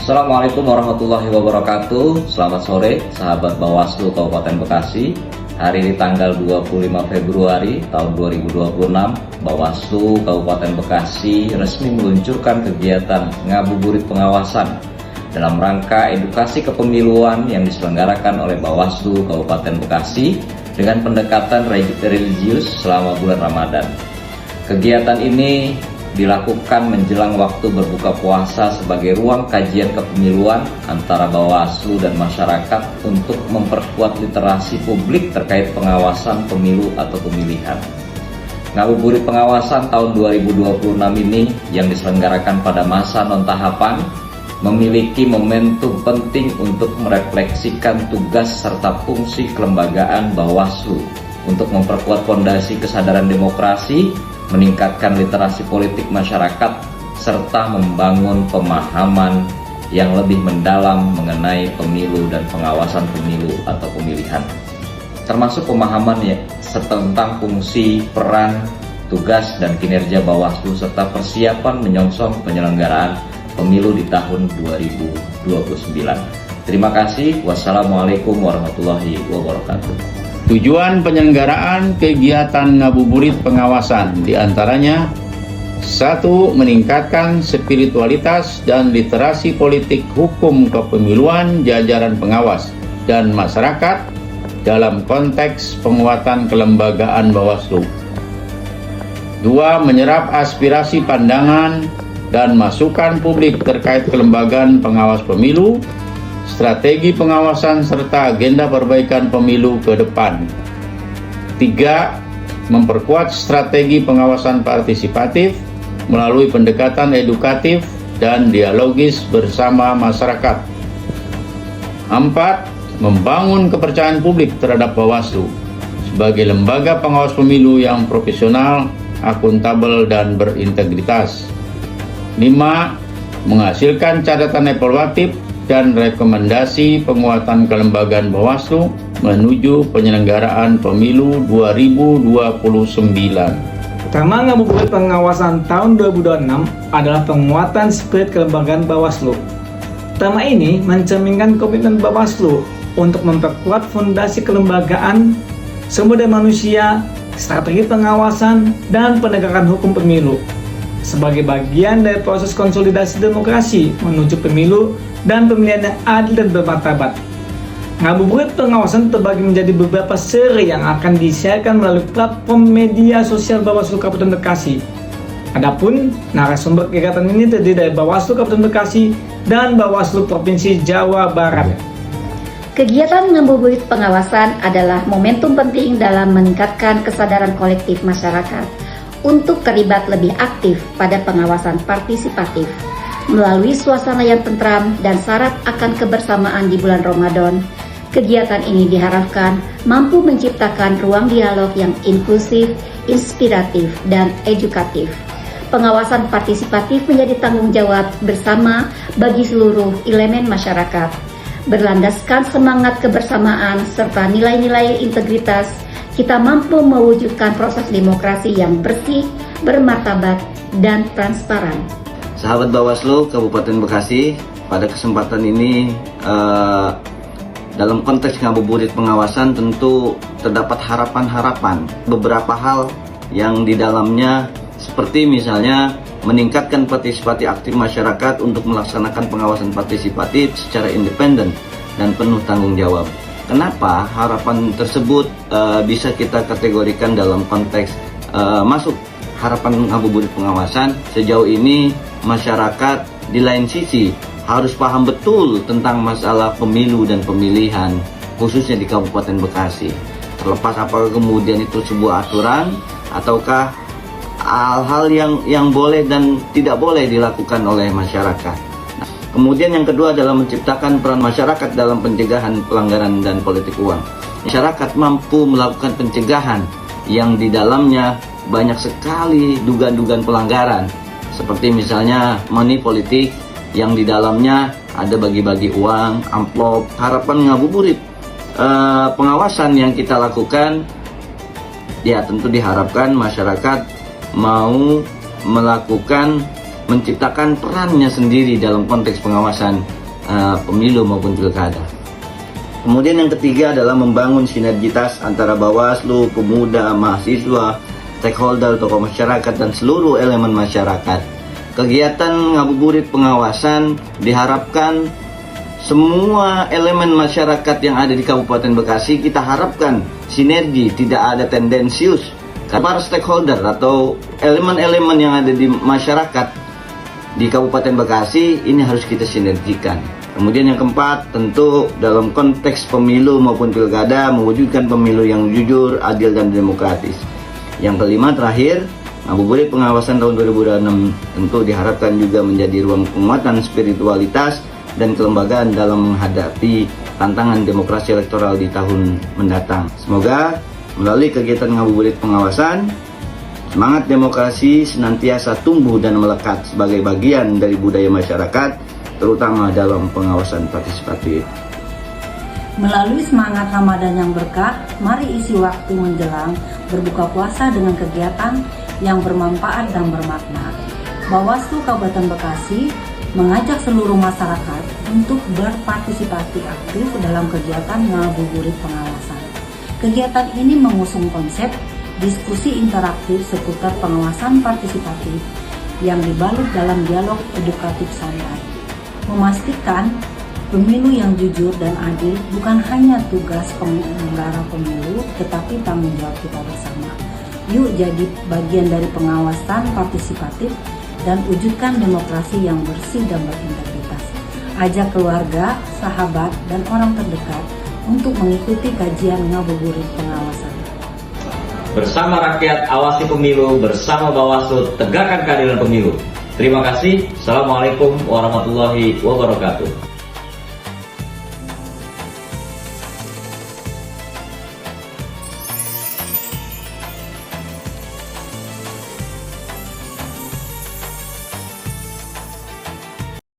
Assalamualaikum warahmatullahi wabarakatuh. Selamat sore sahabat Bawaslu Kabupaten Bekasi. Hari ini tanggal 25 Februari tahun 2026, Bawaslu Kabupaten Bekasi resmi meluncurkan kegiatan ngabuburit pengawasan dalam rangka edukasi kepemiluan yang diselenggarakan oleh Bawaslu Kabupaten Bekasi dengan pendekatan religius selama bulan Ramadan. Kegiatan ini dilakukan menjelang waktu berbuka puasa sebagai ruang kajian kepemiluan antara Bawaslu dan masyarakat untuk memperkuat literasi publik terkait pengawasan pemilu atau pemilihan. Ngabuburit pengawasan tahun 2026 ini yang diselenggarakan pada masa non-tahapan memiliki momentum penting untuk merefleksikan tugas serta fungsi kelembagaan Bawaslu untuk memperkuat fondasi kesadaran demokrasi, meningkatkan literasi politik masyarakat, serta membangun pemahaman yang lebih mendalam mengenai pemilu dan pengawasan pemilu atau pemilihan. Termasuk pemahaman tentang fungsi, peran, tugas, dan kinerja Bawaslu serta persiapan menyongsong penyelenggaraan pemilu di tahun 2029. Terima kasih. Wassalamualaikum warahmatullahi wabarakatuh. Tujuan penyelenggaraan kegiatan ngabuburit pengawasan diantaranya: 1. Meningkatkan spiritualitas dan literasi politik hukum kepemiluan jajaran pengawas dan masyarakat dalam konteks penguatan kelembagaan Bawaslu. 2. Menyerap aspirasi pandangan dan masukan publik terkait kelembagaan pengawas pemilu, strategi pengawasan serta agenda perbaikan pemilu ke depan. 3. Memperkuat strategi pengawasan partisipatif melalui pendekatan edukatif dan dialogis bersama masyarakat. 4. Membangun kepercayaan publik terhadap Bawaslu sebagai lembaga pengawas pemilu yang profesional, akuntabel, dan berintegritas. 5. Menghasilkan catatan evaluatif dan rekomendasi penguatan kelembagaan Bawaslu menuju penyelenggaraan pemilu 2029. Tema ngabuburit pengawasan tahun 2026 adalah penguatan spirit kelembagaan Bawaslu. Tema ini mencerminkan komitmen Bawaslu untuk memperkuat fondasi kelembagaan, sumber daya manusia, strategi pengawasan, dan penegakan hukum pemilu sebagai bagian dari proses konsolidasi demokrasi menuju pemilu dan pemilihan yang adil dan bermartabat. Ngabuburit pengawasan terbagi menjadi beberapa seri yang akan disiarkan melalui platform media sosial Bawaslu Kabupaten Bekasi. Adapun narasumber kegiatan ini terdiri dari Bawaslu Kabupaten Bekasi dan Bawaslu Provinsi Jawa Barat. Kegiatan ngabuburit pengawasan adalah momentum penting dalam meningkatkan kesadaran kolektif masyarakat untuk terlibat lebih aktif pada pengawasan partisipatif. Melalui suasana yang tentram dan syarat akan kebersamaan di bulan Ramadan, kegiatan ini diharapkan mampu menciptakan ruang dialog yang inklusif, inspiratif, dan edukatif. Pengawasan partisipatif menjadi tanggung jawab bersama bagi seluruh elemen masyarakat. Berlandaskan semangat kebersamaan serta nilai-nilai integritas, kita mampu mewujudkan proses demokrasi yang bersih, bermartabat, dan transparan. Sahabat Bawaslu Kabupaten Bekasi, pada kesempatan ini dalam konteks ngabuburit pengawasan tentu terdapat harapan-harapan, beberapa hal yang di dalamnya seperti misalnya meningkatkan partisipasi aktif masyarakat untuk melaksanakan pengawasan partisipatif secara independen dan penuh tanggung jawab. Kenapa harapan tersebut bisa kita kategorikan dalam konteks masuk harapan ngabuburit pengawasan? Sejauh ini masyarakat di lain sisi harus paham betul tentang masalah pemilu dan pemilihan, khususnya di Kabupaten Bekasi. Terlepas apakah kemudian itu sebuah aturan ataukah hal-hal yang boleh dan tidak boleh dilakukan oleh masyarakat. Kemudian yang kedua adalah menciptakan peran masyarakat dalam pencegahan pelanggaran dan politik uang. Masyarakat mampu melakukan pencegahan yang di dalamnya banyak sekali dugaan-dugaan pelanggaran, seperti misalnya money politik yang di dalamnya ada bagi-bagi uang, amplop. Harapan ngabuburit pengawasan yang kita lakukan, ya tentu diharapkan masyarakat mau melakukan menciptakan perannya sendiri dalam konteks pengawasan pemilu maupun pilkada. Kemudian yang ketiga adalah membangun sinergitas antara Bawaslu, pemuda, mahasiswa, stakeholder, tokoh masyarakat, dan seluruh elemen masyarakat. Kegiatan ngabuburit pengawasan diharapkan semua elemen masyarakat yang ada di Kabupaten Bekasi kita harapkan sinergi, tidak ada tendensius. Para stakeholder atau elemen-elemen yang ada di masyarakat di Kabupaten Bekasi ini harus kita sinergikan. Kemudian yang keempat, tentu dalam konteks pemilu maupun pilkada mewujudkan pemilu yang jujur, adil, dan demokratis. Yang kelima terakhir, ngabuburit pengawasan tahun 2006 tentu diharapkan juga menjadi ruang penguatan spiritualitas dan kelembagaan dalam menghadapi tantangan demokrasi elektoral di tahun mendatang. Semoga melalui kegiatan ngabuburit pengawasan, semangat demokrasi senantiasa tumbuh dan melekat sebagai bagian dari budaya masyarakat, terutama dalam pengawasan partisipatif. Melalui semangat Ramadan yang berkah, mari isi waktu menjelang berbuka puasa dengan kegiatan yang bermanfaat dan bermakna. Bawaslu Kabupaten Bekasi mengajak seluruh masyarakat untuk berpartisipasi aktif dalam kegiatan ngabuburit pengawasan. Kegiatan ini mengusung konsep diskusi interaktif seputar pengawasan partisipatif yang dibalut dalam dialog edukatif santai. Memastikan pemilu yang jujur dan adil bukan hanya tugas penyelenggara pemilu, tetapi tanggung jawab kita bersama. Yuk jadi bagian dari pengawasan partisipatif dan wujudkan demokrasi yang bersih dan berintegritas. Ajak keluarga, sahabat, dan orang terdekat untuk mengikuti kajian ngabuburit pengawasan. Bersama rakyat, awasi pemilu. Bersama Bawaslu, tegakkan keadilan pemilu. Terima kasih. Assalamualaikum warahmatullahi wabarakatuh.